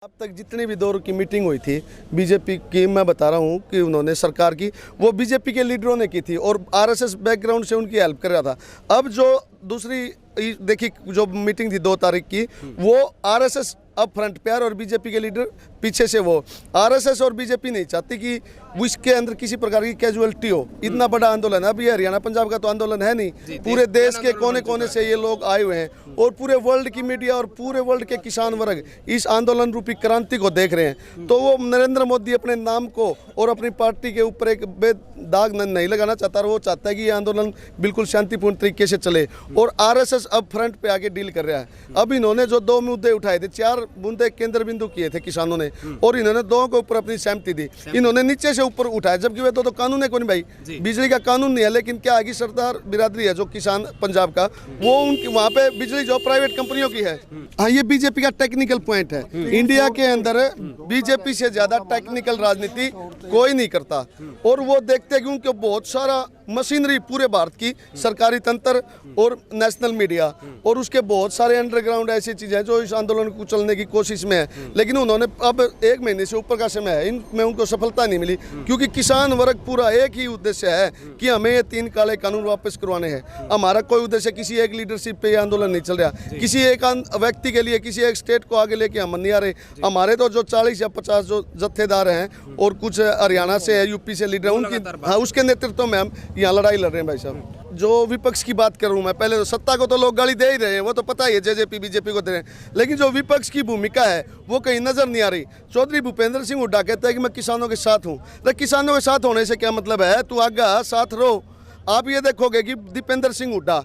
अब तक जितनी भी दौर की मीटिंग हुई थी बीजेपी की, मैं बता रहा हूँ कि उन्होंने सरकार की वो बीजेपी के लीडरों ने की थी और आरएसएस बैकग्राउंड से उनकी हेल्प कर रहा था। अब जो दूसरी देखिए जो मीटिंग थी 2 तारीख की, वो आरएसएस अब फ्रंट पे और बीजेपी के लीडर पीछे से। वो आरएसएस और बीजेपी नहीं चाहती कि उसके अंदर किसी प्रकार की कैजुअलिटी हो। इतना बड़ा आंदोलन है, अभी हरियाणा पंजाब का तो आंदोलन है नहीं, पूरे देश के कोने कोने से ये लोग आए हुए हैं और पूरे वर्ल्ड की मीडिया और पूरे वर्ल्ड के किसान वर्ग इस आंदोलन रूपी क्रांति को देख रहे हैं। तो वो नरेंद्र मोदी अपने नाम को और अपनी पार्टी के ऊपर एक बेदाग नहीं लगाना चाहता, वो चाहता है कि ये आंदोलन बिल्कुल शांतिपूर्ण तरीके से चले और आरएसएस अब फ्रंट पे आके डील कर रहा है। अब इन्होंने जो 2 मुद्दे उठाए थे, 4 मुद्दे केंद्र बिंदु किए थे किसानों ने और इन्होंने 2 के ऊपर अपनी सहमति दी। इन्होंने नीचे से ऊपर उठाया, जबकि वे तो कानून है कोई भाई, बिजली का कानून नहीं है। लेकिन क्या है कि सरदार बिरादरी है जो किसान पंजाब का, वो उनकी वहाँ पे बिजली जो प्राइवेट कंपनियों की है। हाँ, ये बीजेपी का टेक्निकल पॉइंट है। इंडिया के अंदर बीजेपी से ज्यादा टेक्निकल राजनीति कोई नहीं करता और वो देखते हैं कि उनके बहुत सारा मशीनरी पूरे भारत की सरकारी तंत्र और नेशनल मीडिया और उसके बहुत सारे अंडरग्राउंड ऐसी चीजें हैं जो इस आंदोलन को चलने की कोशिश में है। लेकिन उन्होंने अब 1 महीने से ऊपर का समय है, इनमें उनको सफलता नहीं मिली क्योंकि किसान वर्ग पूरा एक ही उद्देश्य है कि हमें ये 3 काले कानून वापस करवाने हैं। हमारा कोई उद्देश्य किसी एक लीडरशिप पे आंदोलन नहीं चल रहा, किसी एक व्यक्ति के लिए, किसी एक स्टेट को आगे लेके हम नहीं आ रहे। हमारे तो जो 40 या 50 जो जत्थेदार हैं और कुछ हरियाणा से है, यूपी से लीडर, उनकी हाँ उसके नेतृत्व में हम यहाँ लड़ाई लड़ रहे हैं भाई साहब। जो विपक्ष की बात करूं मैं, पहले तो सत्ता को तो लोग गाली दे ही रहे हैं, वो तो पता ही है, जेजेपी बीजेपी को दे रहे हैं, लेकिन जो विपक्ष की भूमिका है वो कहीं नजर नहीं आ रही। चौधरी भूपेंद्र सिंह हुड्डा कहता है कि मैं किसानों के साथ हूं। तो किसानों के साथ होने से क्या मतलब है? तू आगा साथ रहो। आप ये देखोगे कि दीपेंद्र सिंह हुड्डा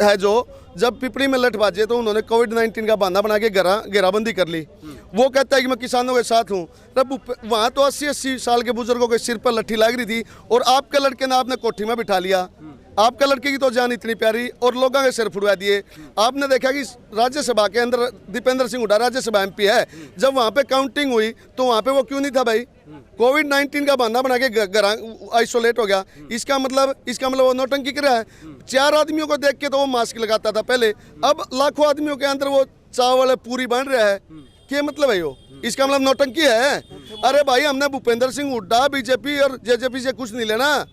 है जो जब पिपड़ी में लठ बाजे तो उन्होंने कोविड-19 का बहाना बना के घेराबंदी कर ली। वो कहता है कि मैं किसानों के साथ हूँ। तब वहाँ तो 80-80 साल के बुजुर्गों के सिर पर लट्ठी लग रही थी और आपके लड़के ने आपने कोठी में बिठा लिया। आपके लड़के की तो जान इतनी प्यारी और लोगों के सिर फुड़वा दिए। आपने देखा कि राज्यसभा के अंदर दीपेंद्र सिंह हुड्डा राज्यसभा एमपी है, जब वहाँ पे काउंटिंग हुई तो वहाँ पे वो क्यों नहीं था भाई? कोविड-19 का बहाना बना के घर आइसोलेट हो गया। इसका मतलब वो नौटंकी कर रहा है। 4 आदमियों को देख के तो वो मास्क लगाता था पहले, अब लाखों आदमियों के अंदर वो चावल पूरी बन रहा है। क्या मतलब है वो? इसका मतलब नौटंकी है। अरे भाई, हमने भूपेंद्र सिंह हुड्डा बीजेपी और जेजेपी से कुछ नहीं लेना।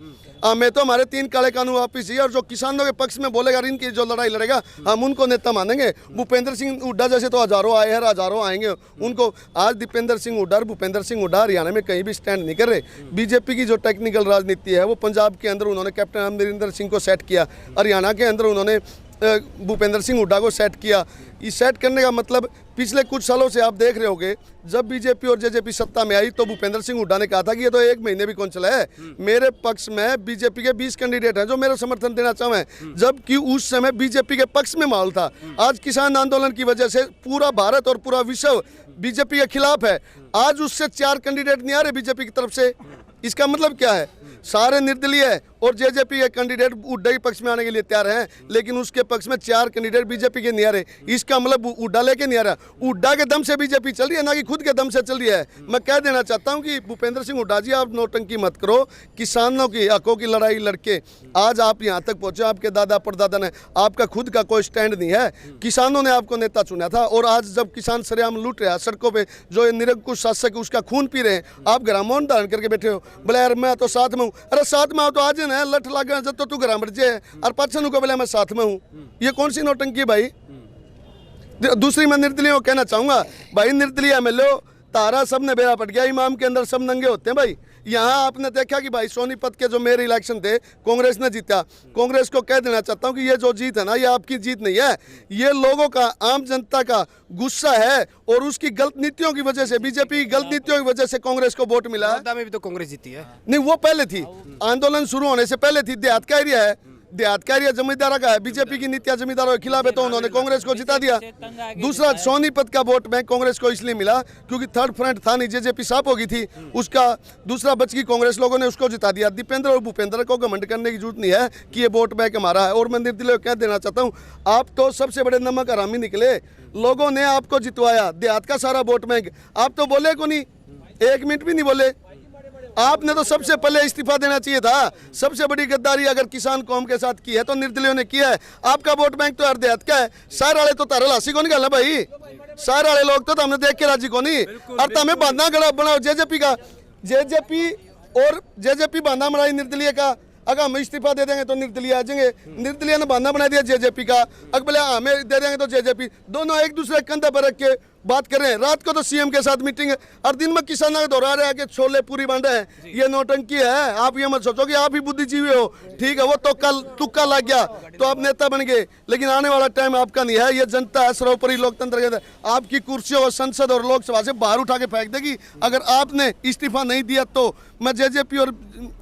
हमें तो हमारे 3 काले कानून वापिस चाहिए और जो किसानों के पक्ष में बोलेगा, इनकी जो लड़ाई लड़ेगा, हम उनको नेता मानेंगे। भूपेंद्र सिंह हुड्डा जैसे तो हजारों आए हैं, हजारों आएंगे उनको। आज दीपेंद्र सिंह हुड्डा और भूपेंद्र सिंह हुड्डा हरियाणा में कहीं भी स्टैंड नहीं कर रहे। बीजेपी की जो टेक्निकल राजनीति है वो पंजाब के अंदर उन्होंने कैप्टन अमरिंदर सिंह को सेट किया, हरियाणा के अंदर उन्होंने भूपेंद्र सिंह हुड्डा को सेट किया। इस सेट करने का मतलब पिछले कुछ सालों से आप देख रहे होंगे, जब बीजेपी और जेजेपी सत्ता में आई तो भूपेंद्र सिंह हुड्डा ने कहा था कि ये तो 1 महीने भी कौन चला है, मेरे पक्ष में बीजेपी के 20 कैंडिडेट हैं जो मेरा समर्थन देना चाहें, जबकि उस समय बीजेपी के पक्ष में माहौल था। आज किसान आंदोलन की वजह से पूरा भारत और पूरा विश्व बीजेपी के खिलाफ है। आज उससे 4 कैंडिडेट नहीं आ रहे बीजेपी की तरफ से। इसका मतलब क्या है? सारे निर्दलीय है और जेजेपी के कैंडिडेट हुड्डा के पक्ष में आने के लिए तैयार हैं, लेकिन उसके पक्ष में 4 कैंडिडेट बीजेपी के नहीं आ रहे। इसका मतलब हुड्डा लेके नहीं आ रहा। हुड्डा के दम से बीजेपी चल रही है, ना कि खुद के दम से चल रही है। मैं कह देना चाहता हूं कि भूपेंद्र सिंह हुड्डा जी, आप नौटंकी मत करो। किसानों की हकों की लड़ाई लड़के आज आप यहां तक पहुंचे। आपके दादा परदादा ने, आपका खुद का कोई स्टैंड नहीं है। किसानों ने आपको नेता चुना था और आज जब किसान सरेआम लूट रहा है सड़कों पर, जो निरंकुश शासक उसका खून पी रहे हैं, आप ग्रामोन धारण करके बैठे हो। बोले यार मैं तो साथ में हूँ। अरे साथ में आओ तो आज ना लठ लगा जब तो तू घर मर जाए और पाचन को बोले मैं साथ में हूँ। ये कौन सी नौटंकी भाई? दूसरी मैं निर्दलीय को कहना चाहूंगा, भाई निर्दलीय में लो, तारा सब ने बेड़ा पट गया, इमाम के अंदर सब नंगे होते हैं भाई। यहाँ आपने देखा कि भाई सोनीपत के जो मेयर इलेक्शन थे कांग्रेस ने जीता। कांग्रेस को कह देना चाहता हूँ कि ये जो जीत है ना, ये आपकी जीत नहीं है, ये लोगों का, आम जनता का गुस्सा है और उसकी गलत नीतियों की वजह से, बीजेपी की गलत नीतियों की वजह से कांग्रेस को वोट मिला है। में भी तो कांग्रेस जीती है। नहीं, वो पहले थी, आंदोलन शुरू होने से पहले थी। देहात का एरिया है, देहात का एरिया जमींदारा का है। बीजेपी की नीतियां जमींदारों के खिलाफ है तो उन्होंने कांग्रेस को जिता दिया। दूसरा, सोनीपत का वोट बैंक कांग्रेस को इसलिए मिला क्योंकि थर्ड फ्रंट था नहीं, जेजेपी साफ हो गई थी उसका। दूसरा बच की कांग्रेस, लोगों ने उसको जिता दिया। दीपेंद्र और भूपेंद्र को घमंड करने की जरूरत नहीं है कि ये वोट बैंक हमारा है। और मैं निर्दलीय कह देना चाहता हूँ, आप तो सबसे बड़े नमक हरामी निकले। लोगों ने आपको जितवाया, देहात का सारा वोट बैंक। आप तो बोले को नहीं, 1 मिनट भी नहीं बोले। आपने तो सबसे पहले इस्तीफा देना चाहिए था। सबसे बड़ी गद्दारी अगर किसान कौम के साथ की है तो निर्दलीयों ने किया है। आपका वोट बैंक तो अर्धेहत का है। सार वाले तो तारा लासी को निकाला भाई, सार वाले लोग तो हमने देख के राजी को नहीं। और तमें बांधा गड़ा बनाओ जेजेपी का, जेजेपी और जेजेपी बांधा बनाई निर्दलीय का। अगर हम इस्तीफा दे देंगे तो निर्दलीय आ जाएंगे। निर्दलीय ने बहाना बना दिया जेजेपी का, अगर बोले हमें दे देंगे तो जेजेपी। दोनों एक दूसरे के कंधे पर रख के बात कर रहे हैं। रात को तो सीएम के साथ मीटिंग है और दिन में किसानों के दोहरा रहे हैं कि छोले पूरी बांटे हैं। ये नौटंकी है। आप ये मत सोचो कि आप ही बुद्धिजीवी हो, ठीक है, वो तो कल तुक्का लग गया तो आप नेता बन गए, लेकिन आने वाला टाइम आपका नहीं है। ये जनता है, सर्वोपरि लोकतंत्र के अंदर आपकी कुर्सियों और संसद और लोकसभा से बाहर उठा के फेंक देगी अगर आपने इस्तीफा नहीं दिया। तो मैं जेजेपी और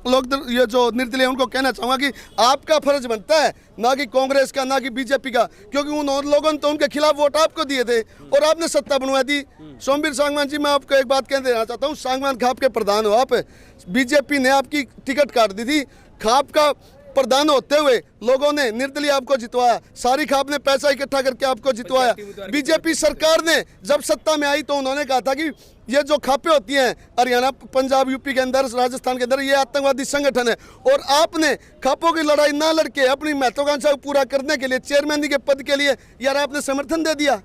लोग ये जो निर्दलीय उनको कहना चाहूँगा कि आपका फर्ज बनता है, ना कि कांग्रेस का, ना कि बीजेपी का, क्योंकि उन लोगों ने तो उनके खिलाफ वोट आपको दिए थे और आपने सत्ता बनवा दी। सोमवीर सांगवान जी, मैं आपको एक बात कह देना चाहता हूँ, सांगवान खाप के प्रधान हो आप। बीजेपी ने आपकी टिकट काट दी थी। खाप का प्रधान होते हुए लोगों ने निर्दलीय आपको जितवाया। सारी खाप ने पैसा इकट्ठा करके आपको जितवाया। बीजेपी सरकार ने जब सत्ता में आई तो उन्होंने कहा था कि ये जो खापें होती हैं हरियाणा, पंजाब, यूपी के अंदर, राजस्थान के अंदर, ये आतंकवादी संगठन है। और आपने खापों की लड़ाई ना लड़के अपनी महत्वाकांक्षा को पूरा करने के लिए, चेयरमैन के पद के लिए यार आपने समर्थन दे दिया।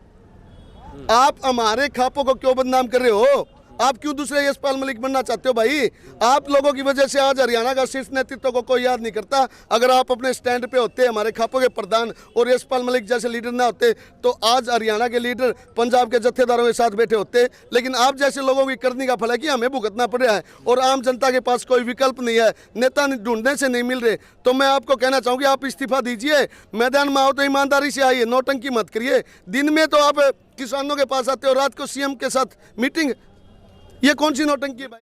आप हमारे खापों को क्यों बदनाम कर रहे हो? आप क्यों दूसरे यशपाल मलिक बनना चाहते हो भाई? आप लोगों की वजह से आज हरियाणा का शीर्ष नेतृत्व को कोई याद नहीं करता। अगर आप अपने स्टैंड पे होते, हमारे खापों के प्रधान और यशपाल मलिक जैसे लीडर ना होते तो आज हरियाणा के लीडर पंजाब के जत्थेदारों के साथ बैठे होते। लेकिन आप जैसे लोगों की करनी का फल है कि हमें भुगतना पड़ रहा है और आम जनता के पास कोई विकल्प नहीं है, नेता ढूंढने से नहीं मिल रहे। तो मैं आपको कहना चाहूँगी आप इस्तीफा दीजिए, मैदान में आओ तो ईमानदारी से आइए, नौटंकी मत करिए। दिन में तो आप किसानों के पास आते हो, रात को सीएम के साथ मीटिंग, ये कौन सी नौटंकी है भाई?